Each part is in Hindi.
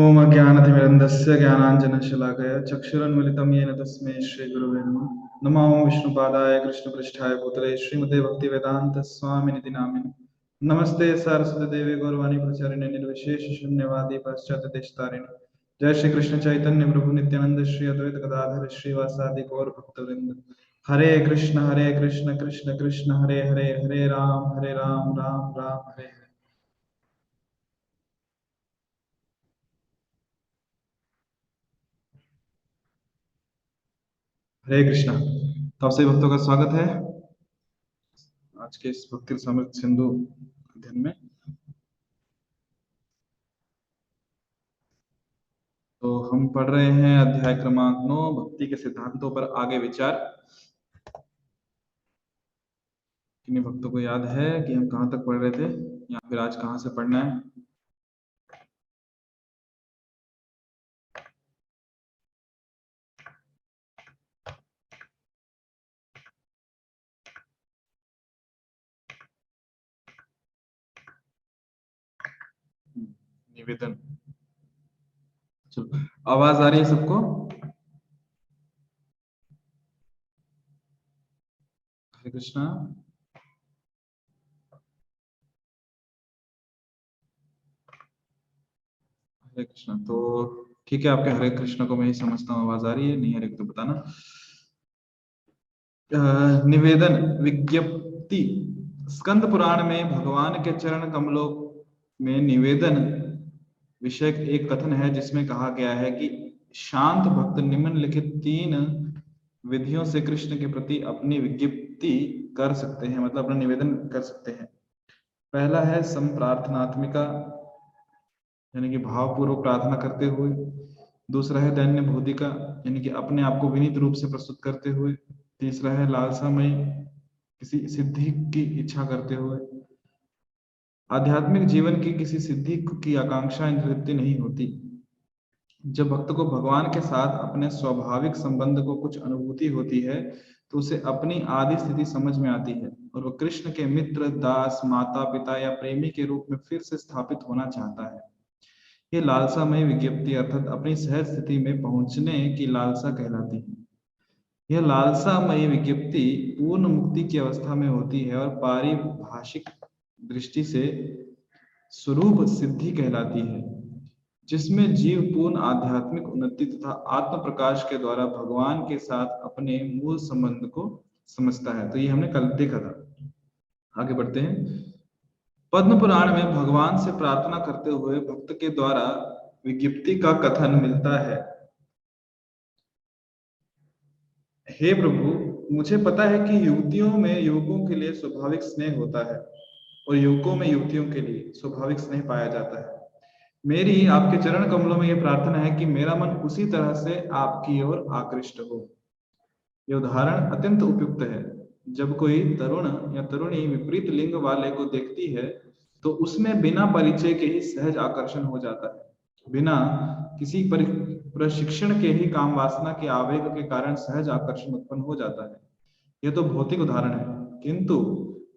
ओम अज्ञानतिमिरन्दस्य ज्ञानाञ्जनशलाकया चक्षुरुन्मिलितं येन तस्मै श्रीगुरवे नमः। नमो विष्णुपादाय कृष्णपृष्ठाय भूतले श्रीमते भक्तिवेदान्तस्वामिनिति नामिने। नमस्ते सरस्वती देवी गौरवाणी प्रचारिणे निर्विशेष शून्यवादी पाश्चात्यदेशतारिणे। जय श्री कृष्ण चैतन्य प्रभु नित्यानंद श्री अद्वैत गदाधर श्रीवासादि गौर भक्तवृंद। हरे कृष्ण कृष्ण कृष्ण हरे हरे, हरे राम राम राम हरे हरे। हरे कृष्णा। तो आप सभी भक्तों का स्वागत है आज के इस भक्ति समृद्ध सिंधु अध्ययन में। तो हम पढ़ रहे हैं अध्याय क्रमांक 9, भक्ति के सिद्धांतों पर आगे विचार। किन्हीं भक्तों को याद है कि हम कहाँ तक पढ़ रहे थे या फिर आज कहाँ से पढ़ना है? निवेदन। चलो, आवाज आ रही है सबको? हरे कृष्णा। हरे कृष्णा। तो ठीक है, आपके हरे कृष्णा को मैं ही समझता हूँ। आवाज आ रही है? नहीं आ रही तो बताना। निवेदन विज्ञप्ति। स्कंद पुराण में भगवान के चरण कमलों में निवेदन विषयक एक कथन है जिसमें कहा गया है कि शांत भक्त निम्नलिखित 3 विधियों से कृष्ण के प्रति अपनी विज्ञप्ति कर सकते हैं, मतलब अपना निवेदन कर सकते हैं। पहला है संप्रार्थनात्मिका, यानी कि भावपूर्वक प्रार्थना करते हुए। दूसरा है दैन्य भूतिका, यानी कि अपने आप को विनीत रूप से प्रस्तुत करते हुए। तीसरा है लालसामय, किसी सिद्धि की इच्छा करते हुए। आध्यात्मिक जीवन की किसी सिद्धि की आकांक्षा तृप्ति नहीं होती। जब भक्त को भगवान के साथ अपने स्वाभाविक संबंध को कुछ अनुभूति होती है तो उसे अपनी आदि स्थिति समझ में आती है और वह कृष्ण के मित्र, दास, माता पिता या प्रेमी के रूप में फिर से स्थापित होना चाहता है। ये लालसामय विज्ञप्ति अर्थात अपनी सहज स्थिति में पहुंचने की लालसा कहलाती है। यह लालसामयी विज्ञप्ति पूर्ण मुक्ति की अवस्था में होती है और पारिभाषिक दृष्टि से स्वरूप सिद्धि कहलाती है, जिसमें जीव पूर्ण आध्यात्मिक उन्नति तथा आत्म प्रकाश के द्वारा भगवान के साथ अपने मूल संबंध को समझता है। तो ये हमने कल देखा था। आगे बढ़ते हैं। पद्म पुराण में भगवान से प्रार्थना करते हुए भक्त के द्वारा विज्ञप्ति का कथन मिलता है। हे प्रभु, मुझे पता है कि युवतियों में युवकों के लिए स्वाभाविक स्नेह होता है और युवकों में युवतियों के लिए स्वाभाविक स्नेह पाया जाता है। मेरी आपके चरण कमलों में यह प्रार्थना है कि मेरा मन उसी तरह से आपकी ओर आकृष्ट हो। यह उदाहरण अत्यंत उपयुक्त है। जब कोई तरुण या तरुणी विपरीत लिंग वाले को देखती है तो उसमें बिना परिचय के ही सहज आकर्षण हो जाता है। बिना किसी प्रशिक्षण के ही काम वासना के आवेग के कारण सहज आकर्षण उत्पन्न हो जाता है। यह तो भौतिक उदाहरण है, किंतु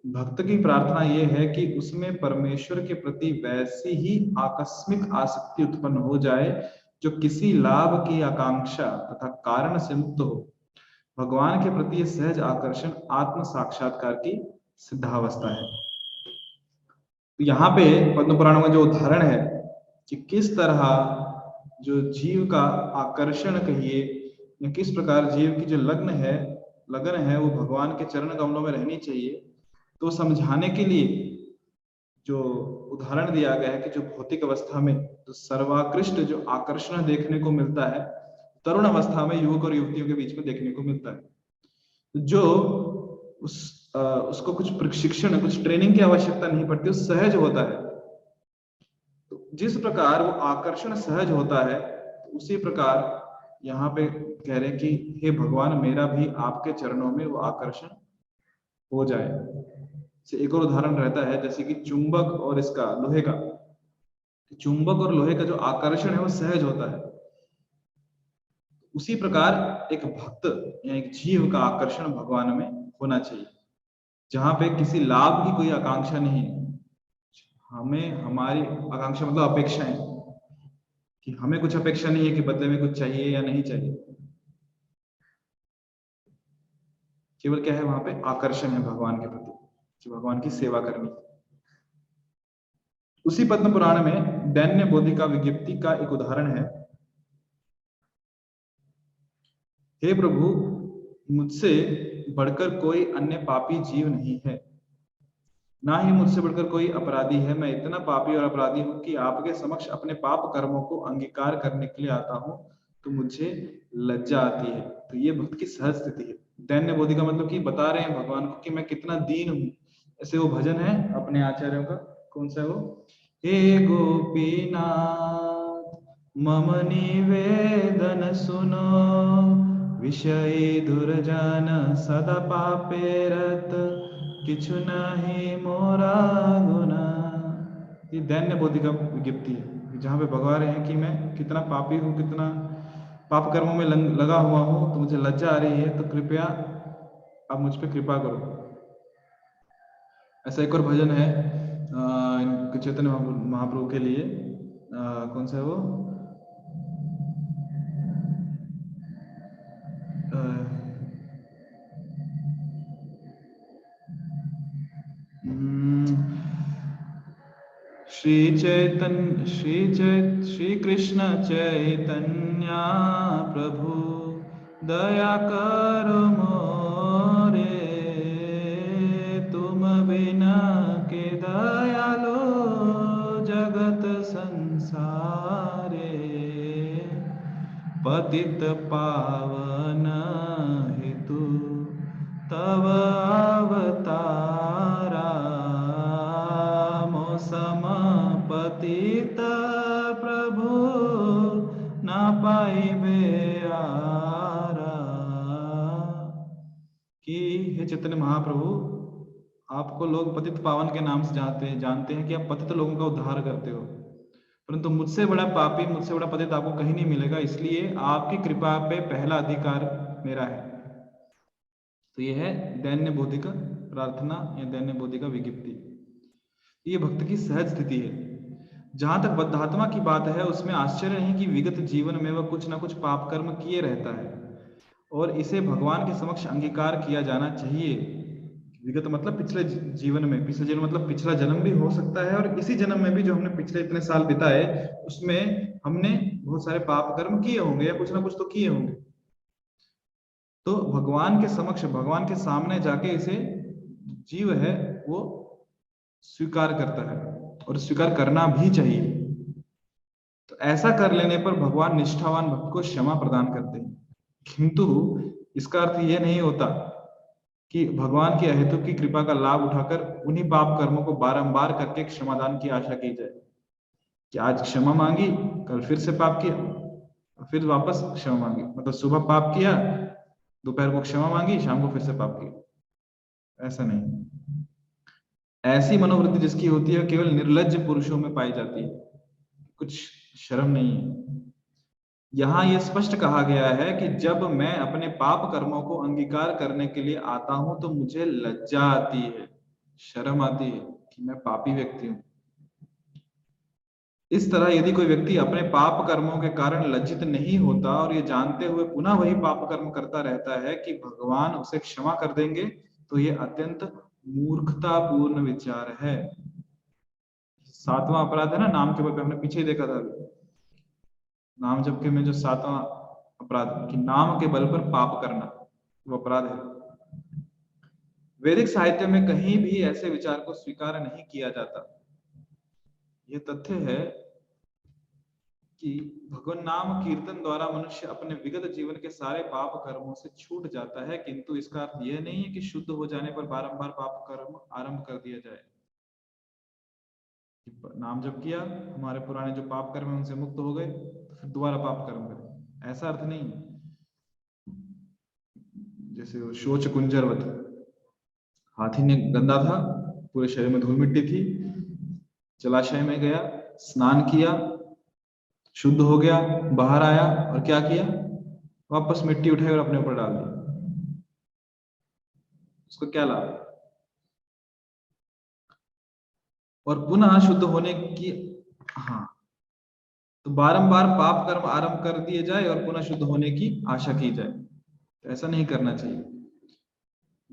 भक्त की प्रार्थना यह है कि उसमें परमेश्वर के प्रति वैसी ही आकस्मिक आसक्ति उत्पन्न हो जाए जो किसी लाभ की आकांक्षा तथा कारण से मुक्त हो। भगवान के प्रति यह सहज आकर्षण आत्म साक्षात्कार की सिद्धावस्था है। तो यहाँ पे पद्म पुराण में जो उदाहरण है कि किस तरह जो जीव का आकर्षण कहिए या किस प्रकार जीव की जो लगन है वो भगवान के चरण कमलों में रहनी चाहिए, तो समझाने के लिए जो उदाहरण दिया गया है कि जो भौतिक अवस्था में तो सर्वाकृष्ट जो आकर्षण देखने को मिलता है तरुण अवस्था में युवक और युवतियों के बीच में देखने को मिलता है। जो उसको कुछ प्रशिक्षण, कुछ ट्रेनिंग की आवश्यकता नहीं पड़ती, सहज होता है। तो जिस प्रकार वो आकर्षण सहज होता है उसी प्रकार यहाँ पे कह रहे हैं कि हे भगवान, मेरा भी आपके चरणों में वो आकर्षण हो जाए। से एक और उदाहरण रहता है जैसे कि चुंबक और इसका लोहे का। चुंबक और लोहे का जो आकर्षण है वो सहज होता है। उसी प्रकार एक भक्त या एक जीव का आकर्षण भगवान में होना चाहिए, जहां पे किसी लाभ की कोई आकांक्षा नहीं है। हमें हमारी आकांक्षा मतलब अपेक्षाएं कि हमें कुछ अपेक्षा नहीं है कि बदले में कुछ चाहिए या नहीं चाहिए, केवल क्या है वहां पे आकर्षण है भगवान के प्रति कि भगवान की सेवा करनी। उसी पद्म पुराण में दैन्य बोधि का विज्ञप्ति का एक उदाहरण है। हे प्रभु, मुझसे बढ़कर कोई अन्य पापी जीव नहीं है, ना ही मुझसे बढ़कर कोई अपराधी है। मैं इतना पापी और अपराधी हूं कि आपके समक्ष अपने पाप कर्मों को अंगीकार करने के लिए आता हूं तो मुझे लज्जा आती है। तो ये भक्त की सहज स्थिति है। दैन्य बोधि का मतलब कि बता रहे हैं भगवान को कि मैं कितना दीन हूं। ऐसे वो भजन है अपने आचार्यों का, कौन सा है वो? हे गोपीनाथ मम निवेदन सुनो, विषय दुर्जन सदा पापे रत, किछु नहीं मोरा गुना। ये दैन्य बोधि का विज्ञप्ति है, जहां पे भगवा रहे हैं कि मैं कितना पापी हूँ, कितना पाप कर्मों में लगा हुआ हूँ, तो मुझे लज्जा आ रही है, तो कृपया आप मुझ पे कृपा करो। ऐसा एक और भजन है चैतन्य महाप्रभु के लिए, कौन सा है वो? श्री कृष्ण चैतन्य प्रभु दया करो मोरे, तुम बिना के दयालो जगत संसारे, पतित पावन हेतु तव अवतारा, मौसम पतित प्रभु ना पाइबे आरा। कि हे चैतन्य महाप्रभु, आपको लोग पतित पावन के नाम से जानते हैं कि आप पतित लोगों का उद्धार करते हो, परंतु मुझसे बड़ा पापी, मुझसे बड़ा पतित आपको कहीं नहीं मिलेगा, इसलिए आपकी कृपा पे पहला अधिकार मेरा है। तो ये है दैन्य बोधि का प्रार्थना या दैन्य बोधि का विज्ञप्ति। ये भक्त की सहज स्थिति है। जहां तक बद्धात्मा की बात है, उसमें आश्चर्य नहीं कि विगत जीवन में वह कुछ ना कुछ पाप कर्म किए रहता है और इसे भगवान के समक्ष अंगीकार किया जाना चाहिए। विगत मतलब पिछले जीवन में, पिछले जीवन मतलब पिछला जन्म भी हो सकता है, और इसी जन्म में भी जो हमने पिछले इतने साल बिताए उसमें हमने बहुत सारे पाप कर्म किए होंगे या कुछ ना कुछ तो किए होंगे। तो भगवान के समक्ष, भगवान के सामने जाके इसे जीव है वो स्वीकार करता है और स्वीकार करना भी चाहिए। तो ऐसा कर लेने पर भगवान निष्ठावान भक्त को क्षमा प्रदान करते हैं। किंतु इसका अर्थ यह नहीं होता कि भगवान की अहेतुक की कृपा का लाभ उठाकर उन्हीं पाप कर्मों को बारंबार करके क्षमादान की आशा की जाए कि आज क्षमा मांगी, कल फिर से पाप किया, फिर वापस क्षमा मांगी, मतलब सुबह पाप किया, दोपहर को क्षमा मांगी, शाम को फिर से पाप किया। ऐसा नहीं। ऐसी मनोवृत्ति जिसकी होती है केवल निर्लज्ज पुरुषों में पाई जाती है, कुछ शर्म नहीं है। यहाँ यह स्पष्ट कहा गया है कि जब मैं अपने पाप कर्मों को अंगीकार करने के लिए आता हूं तो मुझे लज्जा आती है, शर्म आती है कि मैं पापी व्यक्ति हूं। इस तरह यदि कोई व्यक्ति अपने पाप कर्मों के कारण लज्जित नहीं होता और ये जानते हुए पुनः वही पाप कर्म करता रहता है कि भगवान उसे क्षमा कर देंगे, तो ये अत्यंत मूर्खतापूर्ण विचार है। 7वां अपराध है ना नाम के बल पे, हमने पीछे ही देखा था अभी, नाम जप में जो 7वां अपराध कि नाम के बल पर पाप करना, वो अपराध है। वैदिक साहित्य में कहीं भी ऐसे विचार को स्वीकार नहीं किया जाता। यह तथ्य है कि भगवान नाम कीर्तन द्वारा मनुष्य अपने विगत जीवन के सारे पाप कर्मों से छूट जाता है, किंतु इसका अर्थ यह नहीं है कि शुद्ध हो जाने पर बारंबार पाप कर्म आरंभ कर दिया जाए। नाम जप किया, हमारे पुराने जो पाप कर्म है उनसे मुक्त हो गए, तो फिर दोबारा पाप कर्म करें, ऐसा अर्थ नहीं। जैसे शोच कुंजरवत, हाथी ने गंदा था, पूरे शरीर में धूल मिट्टी थी, जलाशय में गया, स्नान किया, शुद्ध हो गया, बाहर आया और क्या किया, वापस मिट्टी उठाई और अपने ऊपर डाल दी। उसको क्या लाभ? और पुनः शुद्ध होने की, हाँ, तो बारंबार पाप कर्म आरंभ कर दिए जाए और पुनः शुद्ध होने की आशा की जाए, तो ऐसा नहीं करना चाहिए।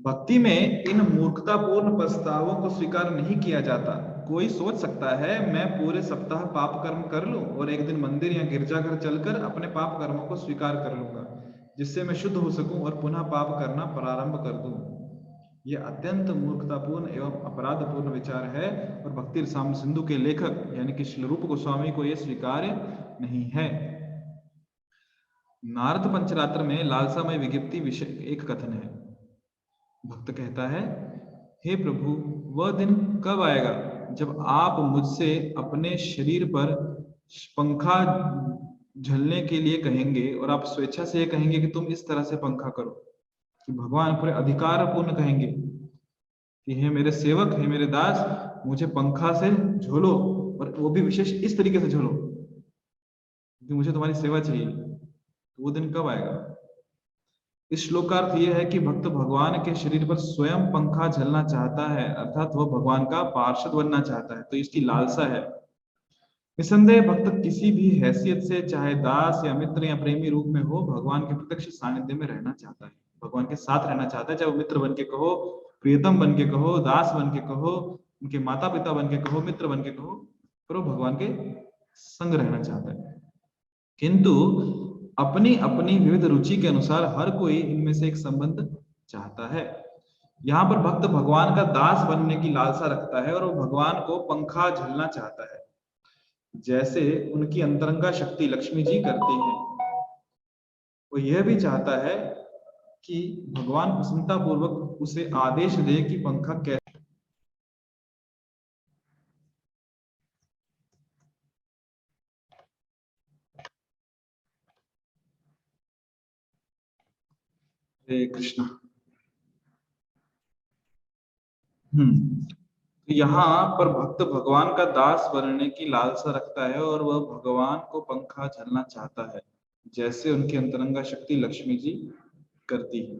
भक्ति में इन मूर्खतापूर्ण प्रस्तावों को स्वीकार नहीं किया जाता। कोई सोच सकता है मैं पूरे सप्ताह पाप कर्म कर लूं और एक दिन मंदिर या गिरजाघर चलकर अपने पाप कर्मों को स्वीकार कर लूंगा, जिससे मैं शुद्ध हो सकूं और पुनः पाप करना प्रारंभ कर दूं। यह अत्यंत मूर्खतापूर्ण एवं अपराधपूर्ण विचार है और भक्ति रसामृत सिंधु के लेखक यानी कि श्री रूप गोस्वामी को यह स्वीकार्य नहीं है। नारद पंचरात्र में लालसामय विज्ञप्ति विषय एक कथन है। भक्त कहता है, हे प्रभु, वह दिन कब आएगा जब आप मुझसे अपने शरीर पर पंखा झलने के लिए कहेंगे और आप स्वेच्छा से कहेंगे कि तुम इस तरह से पंखा करो, कि भगवान पूरे अधिकार पूर्ण कहेंगे कि हे मेरे सेवक, हे मेरे दास, मुझे पंखा से झोलो, और वो भी विशेष इस तरीके से झोलो क्योंकि मुझे तुम्हारी सेवा चाहिए। तो वो दिन कब आएगा? इस श्लोक का अर्थ यह है कि भक्त भगवान के शरीर पर स्वयं पंखा झलना चाहता है, अर्थात वह भगवान का पार्षद बनना चाहता है, तो इसकी लालसा है। निसंदेह भक्त किसी भी हैसियत से, चाहे दास या मित्र या प्रेमी रूप में हो, भगवान के प्रत्यक्ष सानिध्य में रहना चाहता है, भगवान के साथ रहना चाहता है। चाहे वो मित्र बन के कहो, प्रियतम बन के कहो, दास बन के कहो, उनके माता पिता बन के कहो, मित्र बन के कहो, पर वो भगवान के संग रहना चाहता है। किंतु अपनी अपनी विविध रुचि के अनुसार हर कोई इनमें से एक संबंध चाहता है। यहाँ पर भक्त भगवान का दास बनने की लालसा रखता है और वो भगवान को पंखा झलना चाहता है, जैसे उनकी अंतरंगा शक्ति लक्ष्मी जी करती हैं। वो यह भी चाहता है कि भगवान प्रसन्नता पूर्वक उसे आदेश दे कि पंखा कैसे। हरे कृष्णा। तो यहाँ पर भक्त भगवान का दास बनने की लालसा रखता है और वह भगवान को पंखा झलना चाहता है, जैसे उनकी अंतरंगा शक्ति लक्ष्मी जी करती है।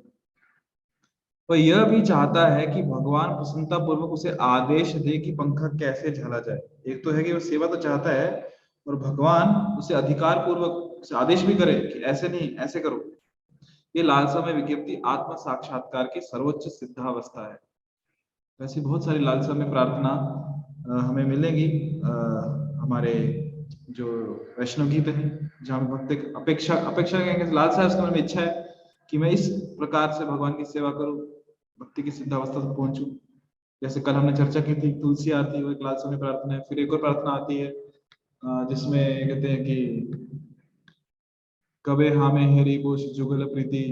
वह यह भी चाहता है कि भगवान प्रसन्नता पूर्वक उसे आदेश दे कि पंखा कैसे झला जाए। एक तो है कि वो सेवा तो चाहता है और भगवान उसे अधिकार पूर्वक उसे आदेश भी करे कि ऐसे नहीं, ऐसे करो। ये लालसा में विज्ञप्ति आत्म साक्षात्कार की सर्वोच्च सिद्धावस्था है। वैसे बहुत सारी लालसा में प्रार्थना हमें मिलेंगी हमारे जो वैष्णव गीत है, जहाँ भक्त अपेक्षा कहेंगे, लालसा है, उसके मन में इच्छा है कि मैं इस प्रकार से भगवान की सेवा करूं, भक्ति की सिद्धावस्था तक पहुंचूं। जैसे कल हमने चर्चा की थी तुलसी आरती, वो एक लालसा में प्रार्थना है। फिर एक और प्रार्थना आती है जिसमें कहते हैं कि कबे हामे हेरी बोश जुगल प्रीति,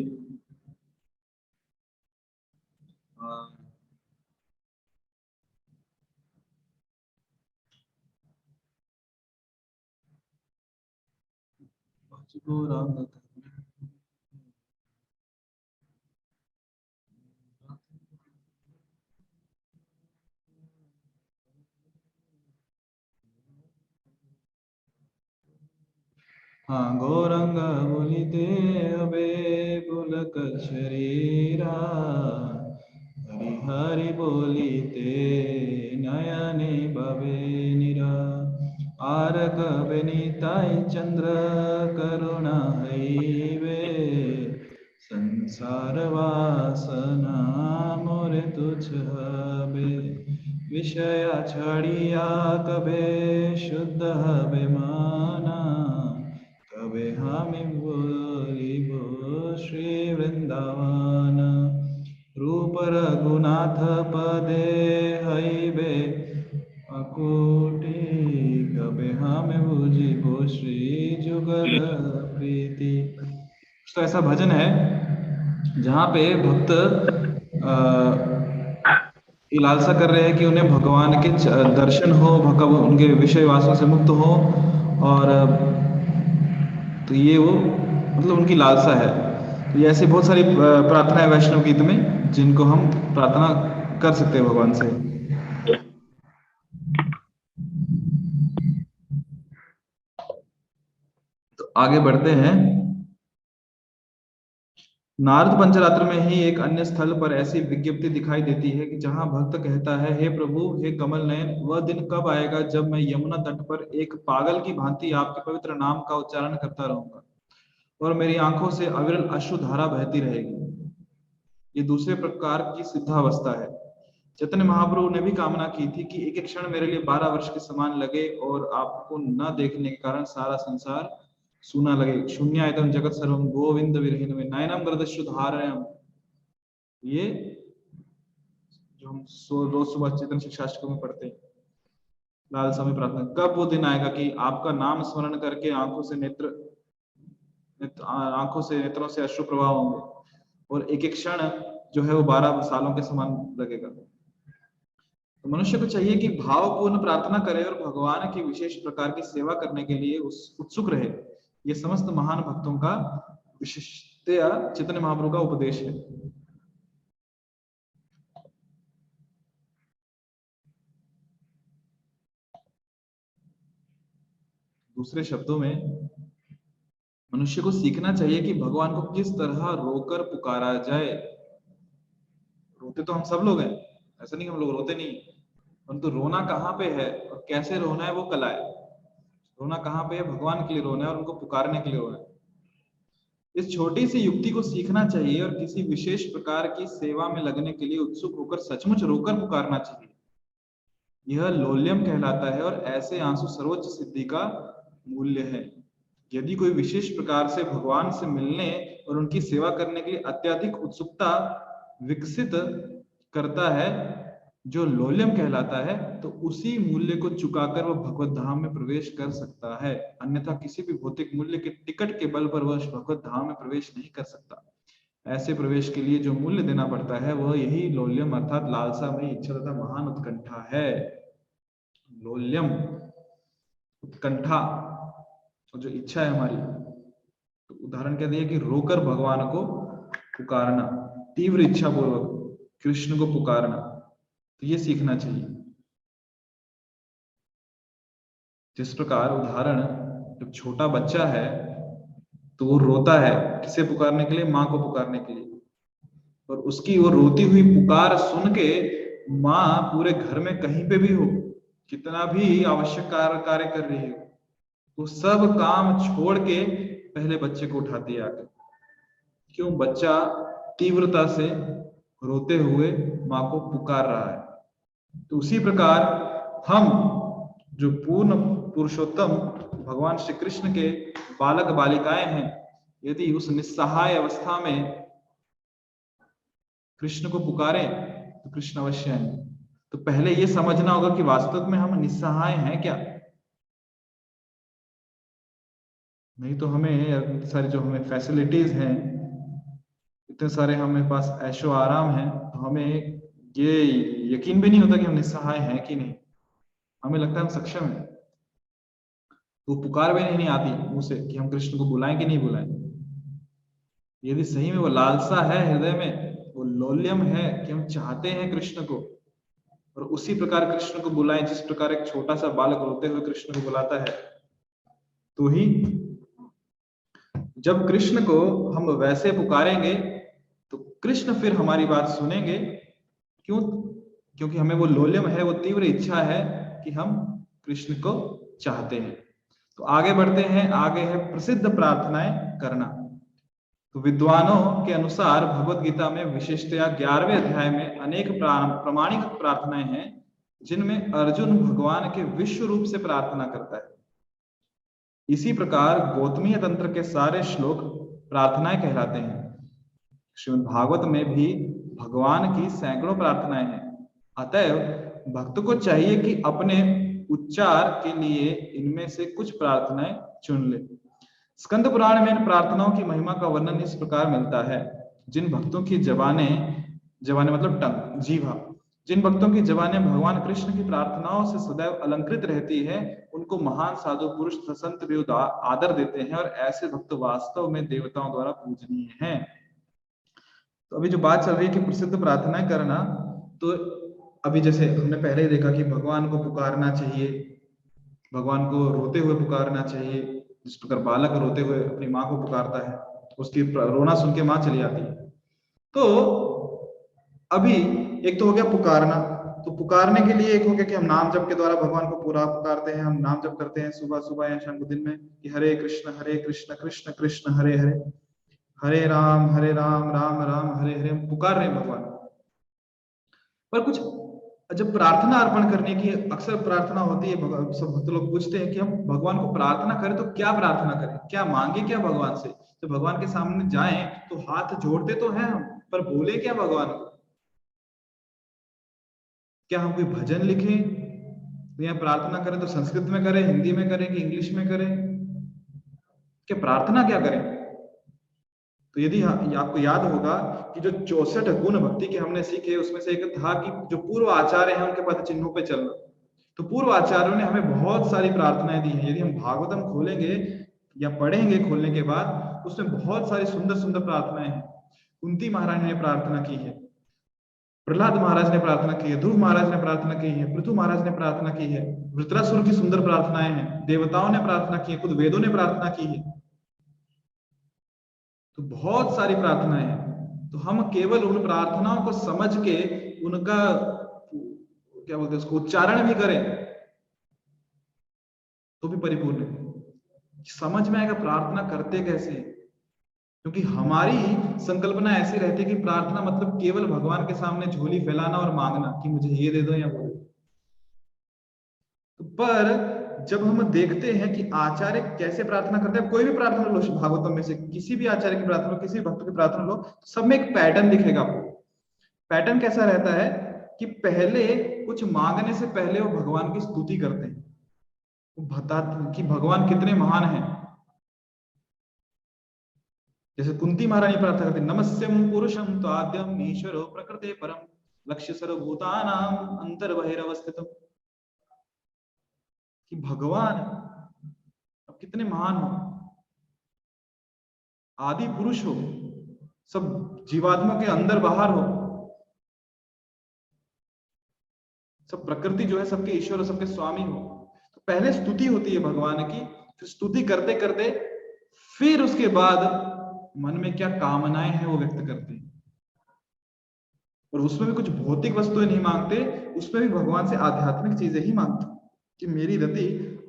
हाँ, गौरंग बोलिते अबे पुलक शरीरा, हरि हरि बोलिते नयने बवे निरा, आरक बेनिताई चंद्र करुणा हईवे, संसार वासना मोरे तुझ हबे, विषय छड़िया कबे शुद्ध हबे माना, कबे हामी बोलिबो श्री वृंदावन, रूप रघुनाथ पदे हईबे अकोटि, कबे हामी बुझिबो श्री जुगल प्रीति। तो ऐसा भजन है जहाँ पे भक्त लालसा कर रहे हैं कि उन्हें भगवान के दर्शन हो, उनके विषय वासों से मुक्त हो, और तो ये वो मतलब उनकी लालसा है। तो ये ऐसी बहुत सारी प्रार्थना है वैष्णव गीत में जिनको हम प्रार्थना कर सकते हैं भगवान से। तो आगे बढ़ते हैं। नारद पंचरात्र में ही एक अन्य स्थल पर ऐसी विज्ञप्ति दिखाई देती है कि जहां भक्त कहता है, हे प्रभु, हे कमल नयन, वह दिन कब आएगा जब मैं यमुना तट पर एक पागल की भांति आपके पवित्र नाम का उच्चारण करता रहूंगा और मेरी आंखों से अविरल अश्रु धारा बहती रहेगी। ये दूसरे प्रकार की सिद्धावस्था है। चैतन्य महाप्रभु ने भी कामना की थी कि एक एक क्षण मेरे लिए 12 वर्ष के समान लगे और आपको न देखने के कारण सारा संसार सूना लगे। शून्यायतम जगत सर्वम गोविंद विरहिण में नयनम गृदस्यु धारयम। ये जो हम रोज सुबह चेतन शिक्षाष्टक में पढ़ते हैं, लालसा में प्रार्थना। कब वो दिन आएगा कि आपका नाम स्मरण करके आंखों से नेत्रों से अश्रु प्रवाह होंगे और एक एक क्षण जो है वो 12 सालों के समान लगेगा। तो मनुष्य को चाहिए कि भावपूर्ण प्रार्थना करे और भगवान की विशेष प्रकार की सेवा करने के लिए उत्सुक रहे। ये समस्त महान भक्तों का विशिष्टया चैतन्य महाप्रभु का उपदेश है। दूसरे शब्दों में मनुष्य को सीखना चाहिए कि भगवान को किस तरह रोकर पुकारा जाए। रोते तो हम सब लोग हैं, ऐसा नहीं हम लोग रोते नहीं, परंतु रोना कहाँ पे है और कैसे रोना है वो कला है। रोना कहाँ पे है? भगवान के लिए रोना है और उनको पुकारने के लिए रोना है। इस छोटी सी युक्ति को सीखना चाहिए और किसी विशेष प्रकार की सेवा में लगने के लिए उत्सुक होकर सचमुच रोकर पुकारना चाहिए। यह लोल्यम कहलाता है और ऐसे आंसू सर्वोच्च सिद्धि का मूल्य है। यदि कोई विशेष प्रकार से भगवान से मिलने और उनकी सेवा करने के लिए अत्यधिक उत्सुकता विकसित करता है, जो लोल्यम कहलाता है, तो उसी मूल्य को चुकाकर वह भगवत धाम में प्रवेश कर सकता है। अन्यथा किसी भी भौतिक मूल्य के टिकट के बल पर वह भगवत धाम में प्रवेश नहीं कर सकता। ऐसे प्रवेश के लिए जो मूल्य देना पड़ता है वह यही लोल्यम अर्थात लालसा में इच्छा तथा महान उत्कंठा है। लोल्यम उत्कंठा जो इच्छा है हमारी, तो उदाहरण क्या दिया कि रोकर भगवान को पुकारना, तीव्र इच्छा पूर्वक कृष्ण को पुकारना, तो ये सीखना चाहिए। जिस प्रकार उदाहरण, जब छोटा बच्चा है तो वो रोता है किसे पुकारने के लिए? माँ को पुकारने के लिए। और उसकी वो रोती हुई पुकार सुन के माँ पूरे घर में कहीं पे भी हो, कितना भी आवश्यक कार्य कर रही हो, वो सब काम छोड़ के पहले बच्चे को उठाती है आकर। क्यों? बच्चा तीव्रता से रोते हुए माँ को पुकार रहा है। तो उसी प्रकार हम जो पूर्ण पुरुषोत्तम भगवान श्री कृष्ण के बालक बालिकाएं हैं, यदि उस निस्सहाय अवस्था में कृष्ण को पुकारें तो कृष्ण अवश्य आएंगे। तो पहले ये समझना होगा कि वास्तव में हम निस्सहाय हैं क्या। नहीं तो हमें सारी जो हमें फैसिलिटीज हैं, इतने सारे हमें पास ऐशो आराम है, तो हमें ये यकीन भी नहीं होता कि हम निस्सहाय हैं कि नहीं। हमें लगता है हम सक्षम हैं, तो पुकार भी नहीं आती मुंह से कि हम कृष्ण को बुलाएं कि नहीं बुलाएं। यदि सही में वो लालसा है हृदय में, वो लोल्यम है कि हम चाहते हैं कृष्ण को, और उसी प्रकार कृष्ण को बुलाएं जिस प्रकार एक छोटा सा बालक रोते हुए कृष्ण को बुलाता है, तो ही जब कृष्ण को हम वैसे पुकारेंगे तो कृष्ण फिर हमारी बात सुनेंगे। क्यों? क्योंकि हमें वो लोल्यम है, वो तीव्र इच्छा है कि हम कृष्ण को चाहते हैं। तो आगे बढ़ते हैं। आगे है प्रसिद्ध प्रार्थनाएं करना। तो विद्वानों के अनुसार भगवत गीता में विशेषतया 11वें अध्याय में अनेक प्रमाणिक प्रार्थनाएं हैं, जिनमें अर्जुन भगवान के विश्व रूप से प्रार्थना करता है। इसी प्रकार गौतमीय तंत्र के सारे श्लोक प्रार्थनाएं कहलाते हैं। श्रीमद् भागवत में भी भगवान की सैकड़ों प्रार्थनाएं हैं। अतएव भक्त को चाहिए कि अपने उच्चार के लिए इनमें से कुछ प्रार्थनाएं चुन ले। स्कंद पुराण में इन प्रार्थनाओं की महिमा का वर्णन इस प्रकार मिलता है। जिन भक्तों की जबाने मतलब टंग, जीवा, जिन भक्तों की जबाने भगवान कृष्ण की प्रार्थनाओं से सदैव अलंकृत रहती है, उनको महान साधु पुरुष संत भी आदर देते हैं, और ऐसे भक्त वास्तव में देवताओं द्वारा पूजनीय हैं। तो अभी जो बात चल रही है कि प्रसिद्ध प्रार्थनाएं करना, तो अभी जैसे हमने पहले ही देखा कि भगवान को पुकारना चाहिए, भगवान को रोते हुए पुकारना चाहिए। जिस प्रकार बालक रोते हुए अपनी माँ को पुकारता है, उसकी रोना सुन के माँ चली आती है, तो अभी एक तो हो गया पुकारना, तो पुकारने के लिए एक हो गया कि हम नाम जप के द्वारा भगवान को पूरा पुकारते हैं, हम नाम जप करते हैं सुबह सुबह या शाम को दिन में कि हरे कृष्ण कृष्ण कृष्ण हरे हरे, हरे राम राम राम हरे हरे, हम पुकार रहे हैं भगवान। पर कुछ जब प्रार्थना अर्पण करने की अक्सर प्रार्थना होती है, सब भक्त लोग पूछते हैं कि हम भगवान को प्रार्थना करें तो क्या प्रार्थना करें, क्या मांगे क्या भगवान से। तो भगवान के सामने जाएं तो हाथ जोड़ते तो हैं हम, पर बोले क्या भगवान को? क्या हम कोई भजन लिखें या प्रार्थना करें तो संस्कृत में करें, हिंदी में करें कि इंग्लिश में करें? क्या प्रार्थना क्या करें? तो यदि आपको याद होगा कि जो 64 गुण भक्ति के हमने सीखे, उसमें से एक था कि जो पूर्व आचार्य हैं उनके पद चिन्हों पे चलना। तो पूर्व आचार्यों ने हमें बहुत सारी प्रार्थनाएं दी हैं। यदि हम भागवतम खोलेंगे या पढ़ेंगे खोलने के बाद, उसमें बहुत सारी सुंदर सुंदर प्रार्थनाएं हैं। कुंती महारानी ने प्रार्थना की है, प्रहलाद महाराज ने प्रार्थना की है, ध्रुव महाराज ने प्रार्थना की है, पृथु महाराज ने प्रार्थना की है, वृत्रासुर की सुंदर प्रार्थनाएं हैं, देवताओं ने प्रार्थना की है, खुद वेदों ने प्रार्थना की है। तो बहुत सारी प्रार्थनाएं हैं। तो हम केवल उन प्रार्थनाओं को समझ के उनका क्या बोलते हैं उसको उच्चारण भी करें तो भी परिपूर्ण है। समझ में आएगा प्रार्थना करते कैसे, क्योंकि हमारी संकल्पना ऐसी रहती है कि प्रार्थना मतलब केवल भगवान के सामने झोली फैलाना और मांगना कि मुझे ये दे दो या वो दे दो। तो पर जब हम देखते हैं कि आचार्य कैसे प्रार्थना करते हैं, कोई भी प्रार्थना लो भागवतम में से, किसी भी आचार्य की प्रार्थना लो, किसी भी भक्त की प्रार्थना लो, सब में एक पैटर्न दिखेगा आपको। पैटर्न कैसा रहता है कि पहले कुछ मांगने से पहले वो भगवान की स्तुति करते हैं, वो बताते कि भगवान कितने महान हैं। जैसे कुंती महारानी प्रार्थना करती, नमस्यम पुरुषम तो आद्यम ईश्वरो प्रकृते परम लक्ष्य सर्वभूतानां अंतर्बहिरवस्थितम्, कि भगवान अब कितने महान हो, आदि पुरुष हो, सब जीवात्मा के अंदर बाहर हो, सब प्रकृति जो है सबके ईश्वर और सबके स्वामी हो। तो पहले स्तुति होती है भगवान की, फिर स्तुति करते करते फिर उसके बाद मन में क्या कामनाएं हैं वो व्यक्त करते हैं। और उसमें भी कुछ भौतिक वस्तुएं नहीं मांगते, उसमें भी भगवान से आध्यात्मिक चीजें ही मांगते कि मेरी रति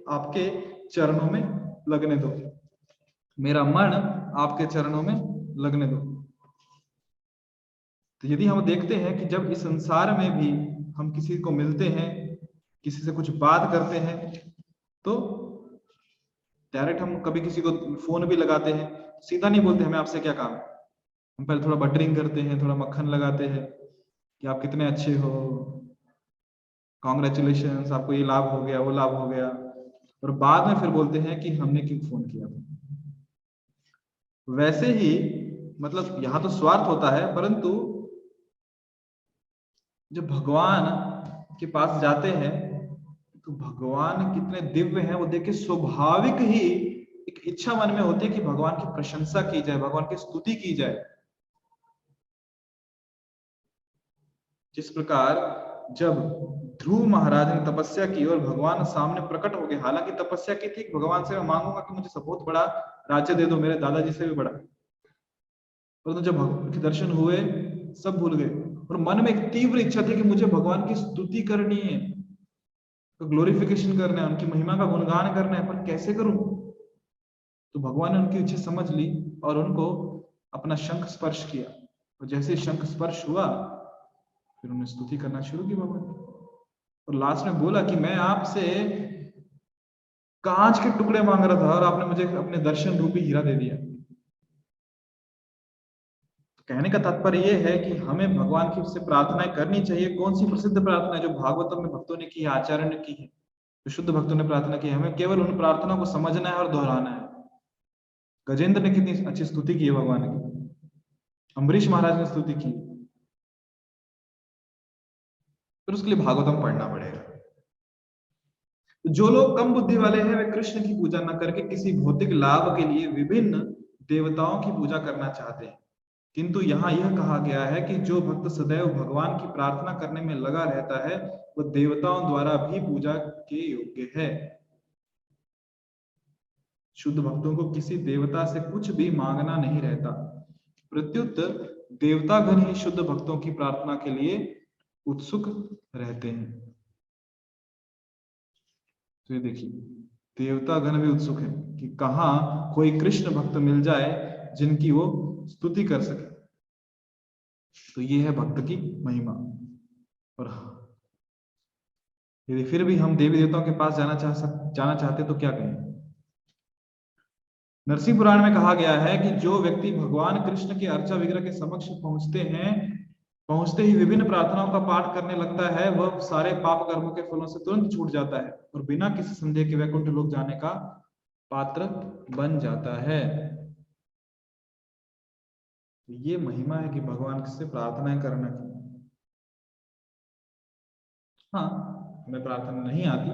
आपके चरणों में लगने दो, मेरा मन आपके चरणों में लगने दो। तो यदि हम देखते हैं कि जब इस संसार में भी हम किसी को मिलते हैं, किसी से कुछ बात करते हैं, तो डायरेक्ट हम कभी किसी को फोन भी लगाते हैं, सीधा नहीं बोलते हमें आपसे क्या काम। हम पहले थोड़ा बटरिंग करते हैं, थोड़ा मक्खन लगाते हैं कि आप कितने अच्छे हो, कॉन्ग्रेचुलेशन, आपको ये लाभ हो गया, वो लाभ हो गया, और बाद में फिर बोलते हैं कि हमने क्यों फोन किया था। वैसे ही मतलब यहाँ तो स्वार्थ होता है, परंतु जब भगवान के पास जाते हैं तो भगवान कितने दिव्य हैं वो देख के स्वाभाविक ही एक इच्छा मन में होती है कि भगवान की प्रशंसा की जाए, भगवान की स्तुति की जाए। जिस प्रकार जब ध्रुव महाराज ने तपस्या की और भगवान सामने प्रकट हो गए, हालांकि तपस्या की थी भगवान से मैं मांगूंगा कि मुझे सब बहुत बड़ा राज्य दे दो, मेरे दादाजी से भी बड़ा, परंतु जब भगवान के दर्शन हुए सब भूल गए और मन में एक तीव्र इच्छा थी कि मुझे भगवान की स्तुति करनी है, तो ग्लोरिफिकेशन करना है, उनकी महिमा का गुणगान करना है, पर कैसे करूं? तो भगवान ने उनकी इच्छा समझ ली और उनको अपना शंख स्पर्श किया, और जैसे शंख स्पर्श हुआ फिर उन्होंने स्तुति करना शुरू की भगवान, और लास्ट में बोला कि मैं आपसे कांच के टुकड़े मांग रहा था और आपने मुझे अपने दर्शन रूपी हीरा दे दिया। कहने का तात्पर्य यह है कि हमें भगवान की से प्रार्थनाएं करनी चाहिए। कौन सी प्रसिद्ध प्रार्थना है जो भागवतम में भक्तों ने की है, आचार्य ने की है, जो शुद्ध भक्तों ने प्रार्थना की है, हमें केवल उन प्रार्थनाओं को समझना है और दोहराना है। गजेंद्र ने कितनी अच्छी स्तुति की है भगवान की, अम्बरीश महाराज ने स्तुति की, फिर उसके लिए भागवतम पढ़ना पड़ेगा। जो लोग कम बुद्धि वाले हैं वे कृष्ण की पूजा न करके किसी भौतिक लाभ के लिए विभिन्न देवताओं की पूजा करना चाहते हैं, किंतु यहाँ यह कहा गया है कि जो भक्त सदैव भगवान की प्रार्थना करने में लगा रहता है वह देवताओं द्वारा भी पूजा के योग्य है। शुद्ध भक्तों को किसी देवता से कुछ भी मांगना नहीं रहता, प्रत्युत देवतागण ही शुद्ध भक्तों की प्रार्थना के लिए उत्सुक रहते हैं। तो ये देखिए, देवतागण भी उत्सुक है कि कहाँ कोई कृष्ण भक्त मिल जाए जिनकी वो स्तुति कर सके। तो ये है भक्त की महिमा। और यदि फिर भी हम देवी देवताओं के पास जाना चाहते तो क्या करें? नरसिंह पुराण में कहा गया है कि जो व्यक्ति भगवान कृष्ण के अर्चा विग्रह के समक्ष पहुंचते ही विभिन्न प्रार्थनाओं का पाठ करने लगता है, वह सारे पाप कर्मों के फलों से तुरंत छूट जाता है और बिना किसी संदेह के वैकुंठ लोक जाने का पात्र बन जाता है। ये महिमा है कि भगवान से प्रार्थनाएं करना की। हाँ, हमें प्रार्थना नहीं आती,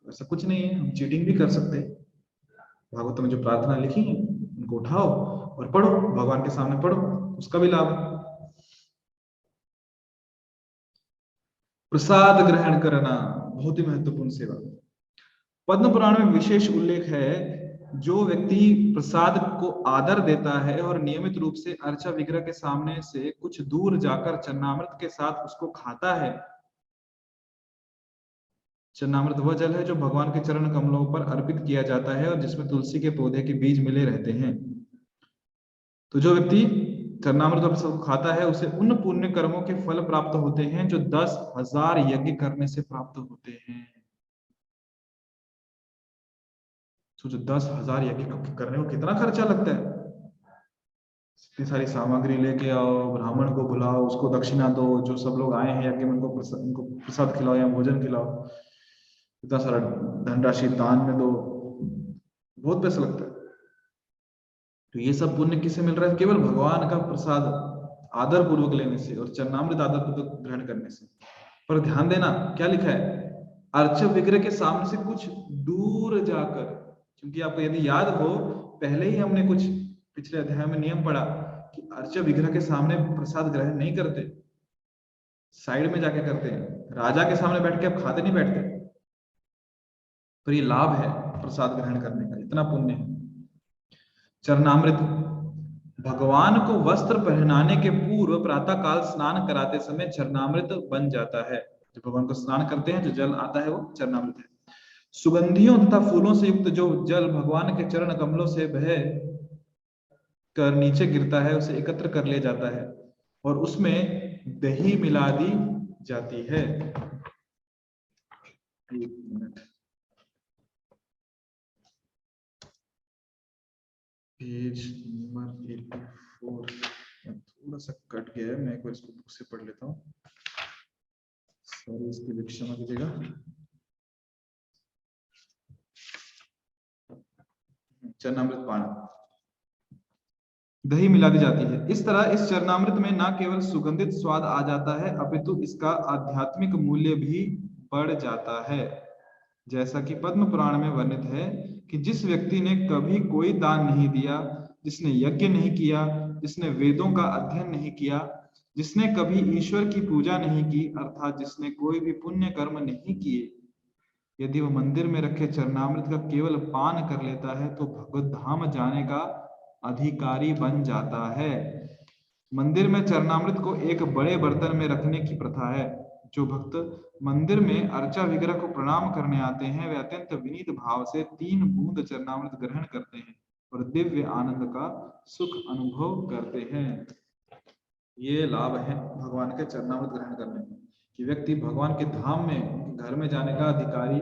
ऐसा कुछ नहीं है, हम चीटिंग भी कर सकते हैं। भागवत में जो प्रार्थना लिखी है उनको उठाओ और पढ़ो, भगवान के सामने पढ़ो, उसका भी लाभ। प्रसाद ग्रहण करना बहुत ही महत्वपूर्ण सेवा। पद्म पुराण में विशेष उल्लेख है, जो व्यक्ति प्रसाद को आदर देता है और नियमित रूप से अर्चा विग्रह के सामने से कुछ दूर जाकर चरणामृत के साथ उसको खाता है। चरणामृत वह जल है जो भगवान के चरण कमलों पर अर्पित किया जाता है और जिसमें तुलसी के पौधे के बीज मिले रहते हैं। तो जो व्यक्ति चरणामृत प्रसाद को खाता है उसे उन पुण्य कर्मों के फल प्राप्त होते हैं जो 10,000 यज्ञ करने से प्राप्त होते हैं। सोचो 10,000 यज्ञ करने को कितना खर्चा लगता है। इतनी सारी सामग्री लेके आओ, ब्राह्मण को बुलाओ, उसको दक्षिणा दो, जो सब लोग आए हैं यज्ञ में उनको प्रसाद खिलाओ या भोजन खिलाओ, इतना सारा धनराशि दान में दो, बहुत पैसा लगता है। तो ये सब पुण्य किसे मिल रहा है? केवल भगवान का प्रसाद आदर पूर्वक लेने से और चरणामृत आदर पूर्वक ग्रहण करने से। पर ध्यान देना क्या लिखा है, अर्च विग्रह के सामने से कुछ दूर जाकर, क्योंकि आपको यदि याद हो पहले ही हमने कुछ पिछले अध्याय में नियम पढ़ा कि अर्च विग्रह के सामने प्रसाद ग्रहण नहीं करते, साइड में जाके करते हैं। राजा के सामने बैठ के आप खाते नहीं बैठते। पर ये लाभ है प्रसाद ग्रहण करने का, इतना पुण्य है। चरणामृत भगवान को वस्त्र पहनाने के पूर्व प्रातः काल स्नान कराते समय चरणामृत बन जाता है। जब भगवान को स्नान करते हैं जो जल आता है वो चरणामृत है। सुगंधियों तथा फूलों से युक्त जो जल भगवान के चरण कमलों से बह कर नीचे गिरता है उसे एकत्र कर लिया जाता है और उसमें दही मिला दी जाती है। एक मिनट, पेज नंबर 84 थोड़ा सा कट गया है, मैं एक बार इसको बुक से पढ़ लेता हूँ, सॉरी, इसके लिए क्षमा कीजिएगा। चरणामृत पान, दही मिला दी जाती है। इस तरह इस चरणामृत में न केवल सुगंधित स्वाद आ जाता है अपितु इसका आध्यात्मिक मूल्य भी बढ़ जाता है। जैसा कि पद्म पुराण में वर्णित है कि जिस व्यक्ति ने कभी कोई दान नहीं दिया, जिसने यज्ञ नहीं किया, जिसने वेदों का अध्ययन नहीं किया, जिसने कभी ईश्वर की पूजा नहीं की, अर्थात जिसने कोई भी पुण्य कर्म नहीं किए, यदि वह मंदिर में रखे चरणामृत का केवल पान कर लेता है तो भगवत धाम जाने का अधिकारी बन जाता है। मंदिर में चरणामृत को एक बड़े बर्तन में रखने की प्रथा है। जो भक्त मंदिर में अर्चा विग्रह को प्रणाम करने आते हैं वे अत्यंत विनीत भाव से 3 बूंद चरणामृत ग्रहण करते हैं और दिव्य आनंद का सुख अनुभव करते हैं। ये लाभ है भगवान के चरणामृत ग्रहण करने में कि व्यक्ति भगवान के धाम में, घर में जाने का अधिकारी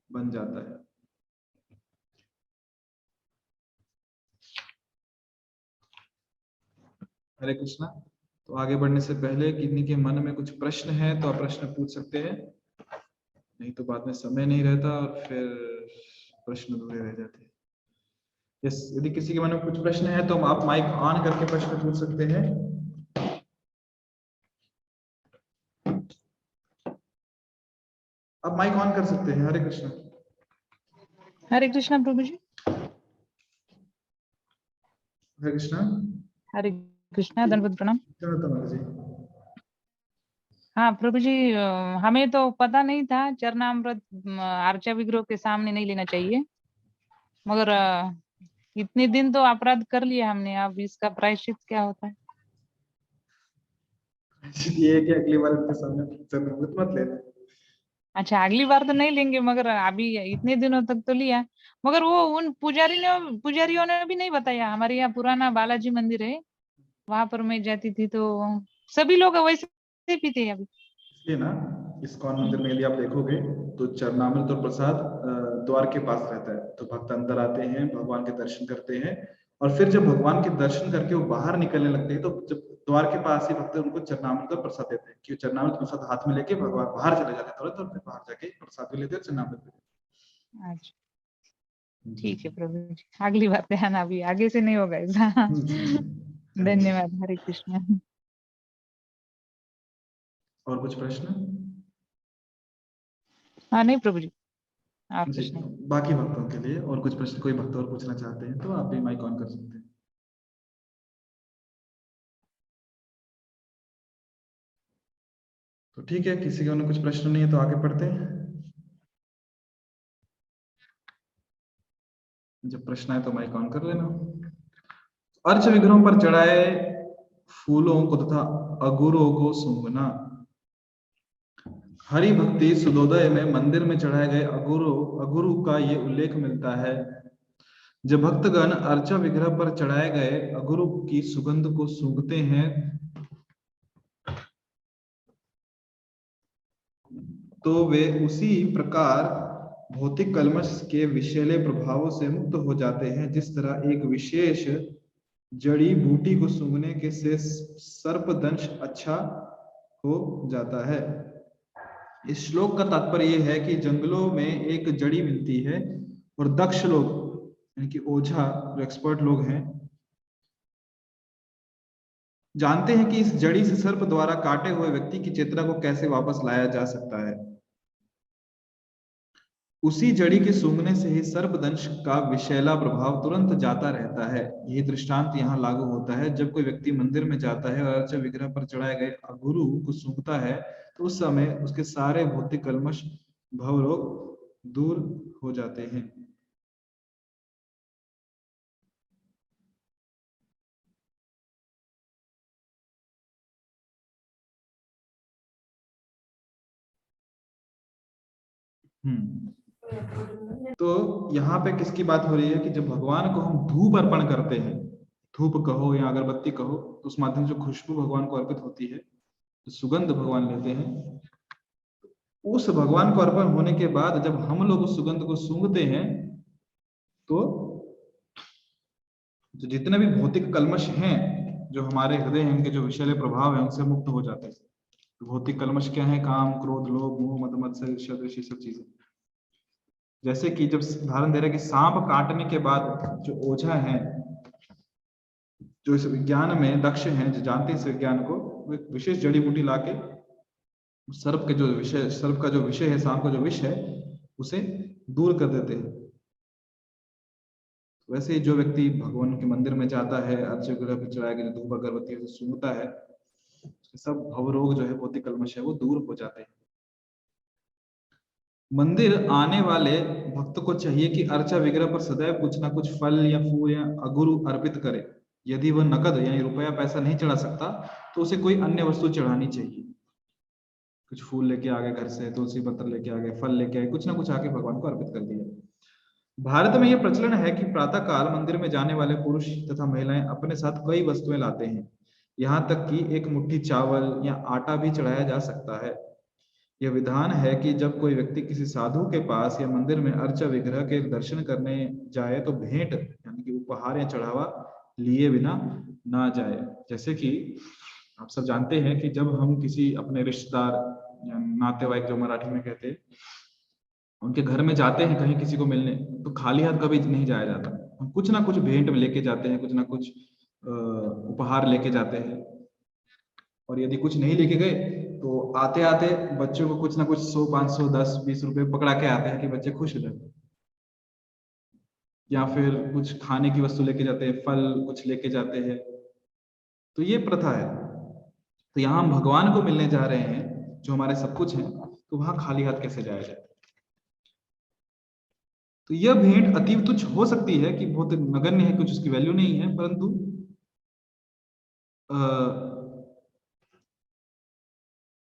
बन जाता है। हरे कृष्णा। तो आगे बढ़ने से पहले किन्हीं के मन में कुछ प्रश्न है तो आप प्रश्न पूछ सकते हैं, नहीं तो बाद में समय नहीं रहता और फिर प्रश्न अधूरे रह जाते हैं। यस, यदि किसी के मन में कुछ प्रश्न है तो आप माइक ऑन करके प्रश्न पूछ सकते हैं। आप माइक ऑन कर सकते हैं। हरे कृष्णा। हरे कृष्णा प्रभु जी। हरे कृष्णा। हरे कृष्णा, दंडवत प्रणाम। जी। हाँ प्रभु जी, हमें तो पता नहीं था चरणामृत अर्चा विग्रह के सामने नहीं लेना चाहिए, मगर इतने दिन तो अपराध कर लिया हमने, अब इसका प्रायश्चित क्या होता है? ये है कि अगली बार उनके सामने चरणामृत मत लेना। अच्छा, अगली बार तो नहीं लेंगे, मगर अभी इतने दिनों तक तो लिया। मगर वो उन पुजारियों ने भी नहीं बताया। हमारे यहाँ पुराना बालाजी मंदिर है, वहां पर मैं जाती थी तो सभी लोग वैसे ही पीते हैं अभी। इसलिए ना इस्कॉन मंदिर में यदि आप देखोगे तो चरणामृत और प्रसाद द्वार के पास रहता है। तो भक्त अंदर आते हैं, भगवान के दर्शन करते हैं, और फिर जब भगवान के दर्शन करके वो बाहर निकलने लगते हैं तो जब द्वार के पास ही भक्त उनको चरणामृत और प्रसाद देते हैं, कि चरणामृत प्रसाद हाथ में लेके भगवान बाहर चले जाते हैं तुरंत, और फिर बाहर जाके प्रसाद भी लेते हैं, चरणामृत भी अच्छा, लेते ठीक है हैं। प्रभु जी, अगली बार ध्यान, अभी आगे से नहीं होगा ऐसा। जी। धन्यवाद, हरे कृष्ण। और कुछ प्रश्न? हाँ नहीं प्रभु जी, और जी, कुछ नहीं। बाकी भक्तों के लिए और कुछ प्रश्न, कोई भक्त और पूछना चाहते हैं तो आप भी माइक ऑन कर सकते हैं। तो ठीक है, किसी का कुछ प्रश्न नहीं है तो आगे पढ़ते हैं। जब प्रश्न आए तो माइक ऑन कर लेना। अर्च विग्रहों पर चढ़ाए फूलों को तथा अगुरों को सूंघना। हरि भक्ति सुदोदय में मंदिर में चढ़ाए गए अगुरु का ये उल्लेख मिलता है। जब भक्तगण अर्चा विग्रह पर चढ़ाए गए अगुरु की सुगंध को सूंघते हैं तो वे उसी प्रकार भौतिक कल्मश के विषैले प्रभावों से मुक्त हो जाते हैं, जिस तरह एक विशेष जड़ी बूटी को सूंघने के से सर्पदंश अच्छा हो जाता है। इस श्लोक का तात्पर्य यह है कि जंगलों में एक जड़ी मिलती है और दक्ष लोग यानी कि ओझा, जो एक्सपर्ट लोग हैं, जानते हैं कि इस जड़ी से सर्प द्वारा काटे हुए व्यक्ति की चेतना को कैसे वापस लाया जा सकता है। उसी जड़ी के सूंघने से ही सर्पदंश का विषैला प्रभाव तुरंत जाता रहता है। यही दृष्टांत यहाँ लागू होता है। जब कोई व्यक्ति मंदिर में जाता है और अर्चा विग्रह पर चढ़ाए गए अगुरु को सूंघता है तो उस समय उसके सारे भौतिक कल्मश, भवरोग दूर हो जाते हैं। तो यहाँ पे किसकी बात हो रही है कि जब भगवान को हम धूप अर्पण करते हैं, धूप कहो या अगरबत्ती कहो, तो उस माध्यम से जो खुशबू भगवान को अर्पित होती है, तो सुगंध भगवान लेते हैं। उस भगवान को अर्पण होने के बाद जब हम लोग उस सुगंध को सूंघते हैं तो जो जितने भी भौतिक कल्मश हैं जो हमारे हृदय हैं, उनके जो विषैले प्रभाव हैं, उनसे मुक्त हो जाते हैं। तो भौतिक कल्मश क्या है? काम, क्रोध, लोभ, मोह, मद, मत्सर, ईर्ष्या, द्वेष, ये सब चीजें। जैसे कि जब उदाहरण दे रहे हैं कि सांप काटने के बाद जो ओझा है, जो इस विज्ञान में दक्ष हैं, जो जानते हैं इस विज्ञान को, वो एक विशेष जड़ी बूटी लाके सर्प के जो विषय, सर्प का जो विषय है, सांप का जो विष है, उसे दूर कर देते हैं। वैसे ही जो व्यक्ति भगवान के मंदिर में जाता है, अर्च विग्रह पर चढ़ाए गए धूप अगरबत्ती से सूंघता है, सब भवरोग जो है, भौतिक कल्मश है, वो दूर हो जाते हैं। मंदिर आने वाले भक्त को चाहिए कि अर्चा विग्रह पर सदैव कुछ ना कुछ फल या फूल या अगुरु अर्पित करे। यदि वह नकद यानी रुपया पैसा नहीं चढ़ा सकता तो उसे कोई अन्य वस्तु चढ़ानी चाहिए। कुछ फूल लेके आ गए घर से, तुलसी पत्र लेके आ गए, फल लेके आए, कुछ ना कुछ आके भगवान को अर्पित कर दिया। भारत में यह प्रचलन है कि प्रातः काल मंदिर में जाने वाले पुरुष तथा महिलाएं अपने साथ कई वस्तुएं लाते हैं। यहाँ तक कि एक मुट्ठी चावल या आटा भी चढ़ाया जा सकता है। यह विधान है कि जब कोई व्यक्ति किसी साधु के पास या मंदिर में अर्चा विग्रह के दर्शन करने जाए तो भेंट यानी कि उपहार या चढ़ावा लिए बिना ना जाए। जैसे कि आप सब जानते हैं कि जब हम किसी अपने रिश्तेदार या नातेवाईक, जो मराठी में कहते हैं, उनके घर में जाते हैं कहीं किसी को मिलने, तो खाली हाथ कभी नहीं जाया जाता। हम कुछ ना कुछ भेंट में लेके जाते हैं, कुछ ना कुछ उपहार लेके जाते हैं। और यदि कुछ नहीं लेके गए तो आते आते बच्चों को कुछ ना कुछ 100, 500, 10, 20 रुपए पकड़ा के आते हैं कि बच्चे खुश हो जाए। या फिर कुछ खाने की वस्तु लेके जाते हैं, फल कुछ लेके जाते हैं। तो ये प्रथा है। तो यहाँ हम भगवान को मिलने जा रहे हैं जो हमारे सब कुछ हैं, तो वहां खाली हाथ कैसे जाया जाए? तो यह भेंट अति तुच्छ हो सकती है कि बहुत नगण्य है, कुछ उसकी वैल्यू नहीं है, परंतु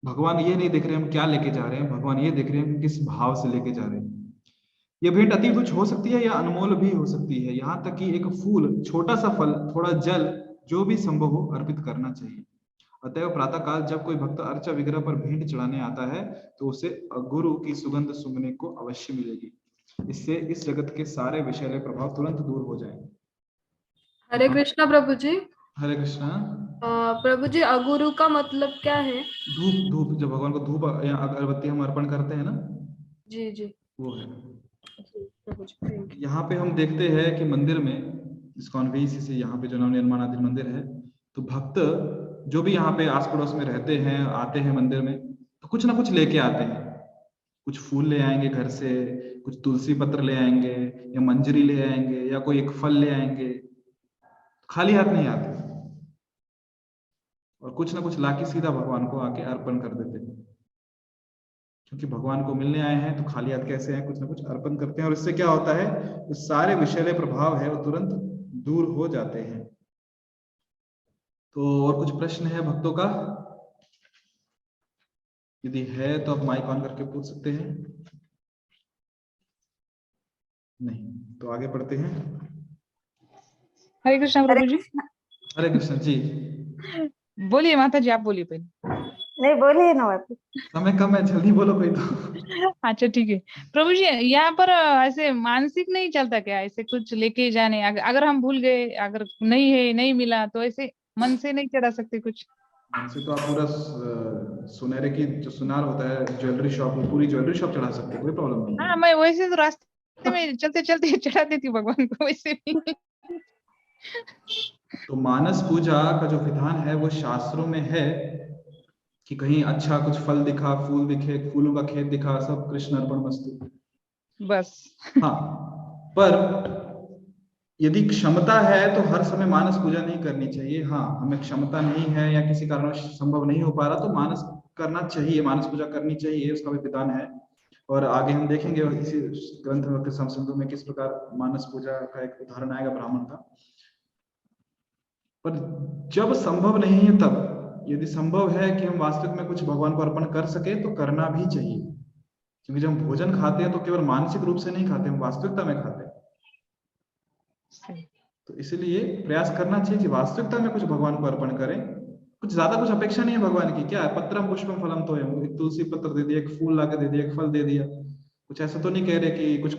भगवान ये नहीं देख रहे हम क्या लेके जा रहे हैं, भगवान ये देख रहे हैं किस भाव से लेके जा रहे हैं। ये भेंट अति तुच्छ हो सकती है या अनमोल भी हो सकती है, यहाँ तक कि एक फूल, छोटा सा फल, थोड़ा जल, जो भी संभव हो अर्पित करना चाहिए। अतएव प्रातः काल जब कोई भक्त अर्चा विग्रह पर भेंट चढ़ाने आता है तो उसे गुरु की सुगंध सूंघने को अवश्य मिलेगी। इससे इस जगत के सारे विषैले प्रभाव तुरंत दूर हो जाएंगे। हरे कृष्णा प्रभु जी। हरे कृष्णा। प्रभु जी, अगुरु का मतलब क्या है? धूप, धूप जब भगवान को धूप या अगरबत्ती हम अर्पण करते हैं ना, जी जी, वो है। प्रभु जी, थैंक यू। यहाँ पे हम देखते हैं कि मंदिर में, इस्कॉन वीसी से यहाँ पे जो नवनिर्माणाधीन मंदिर है, तो भक्त जो भी यहाँ पे आस पड़ोस में रहते हैं, आते हैं मंदिर में, तो कुछ ना कुछ लेके आते हैं। कुछ फूल ले आएंगे घर से, कुछ तुलसी पत्र ले आएंगे, या मंजरी ले आएंगे, या कोई एक फल ले आएंगे। खाली हाथ नहीं आते, और कुछ ना कुछ लाके सीधा भगवान को आके अर्पण कर देते हैं। क्योंकि भगवान को मिलने आए हैं तो खाली हाथ कैसे हैं, कुछ ना कुछ अर्पण करते हैं, और इससे क्या होता है, जो सारे विषैले प्रभाव है वो तुरंत दूर हो जाते हैं। तो और कुछ प्रश्न है भक्तों का? यदि है तो आप माइक ऑन करके पूछ सकते हैं। नहीं तो आगे बढ़ते हैं। हरे कृष्णा प्रभु जी। हरे कृष्ण जी। बोलिए माता जी, आप बोलिए पहले। नहीं, बोलिए ना बात। समय कम है, जल्दी बोलो कोई तो। अच्छा ठीक है प्रभु जी, यहाँ पर ऐसे मानसिक नहीं चलता क्या, ऐसे कुछ लेके जाने, अगर हम भूल गए, अगर नहीं है, नहीं मिला, तो ऐसे मन से नहीं चढ़ा सकते कुछ? मन से तो आप पूरा सुनहरे की जो सुनार होता है ज्वेलरी शॉप, वो पूरी ज्वेलरी शॉप चढ़ा सकते, कोई प्रॉब्लम नहीं है। हाँ, मैं वैसे तो रास्ते में चलते चलते चढ़ा देती हूँ भगवान को, वैसे भी। तो मानस पूजा का जो विधान है वो शास्त्रों में है कि कहीं अच्छा कुछ फल दिखा, फूल दिखे, फूलों का खेत दिखा, सब कृष्ण अर्पणमस्तु, बस। हाँ। पर यदि क्षमता है तो हर समय मानस पूजा नहीं करनी चाहिए। हाँ, हमें क्षमता नहीं है या किसी कारणवश संभव नहीं हो पा रहा तो मानस करना चाहिए, मानस पूजा करनी चाहिए, उसका भी विधान है। और आगे हम देखेंगे इसी ग्रंथ सिंधु में किस प्रकार मानस पूजा का एक उदाहरण आएगा ब्राह्मण का। पर जब संभव नहीं है तब, यदि संभव है कि हम वास्तविक में कुछ भगवान को अर्पण कर सके तो करना भी चाहिए। क्योंकि जब हम भोजन खाते हैं तो केवल मानसिक रूप से नहीं खाते, हम वास्तविकता में खाते हैं। तो इसलिए प्रयास करना चाहिए कि वास्तविकता में कुछ भगवान को अर्पण करें। कुछ ज्यादा कुछ अपेक्षा नहीं है भगवान की, क्या है, पत्रम पुष्पम फलम तो है, एक तुलसी पत्र दे दिया, एक फूल लाके दे दिया, एक फल दे दिया, कुछ ऐसा तो नहीं कह रहे कि कुछ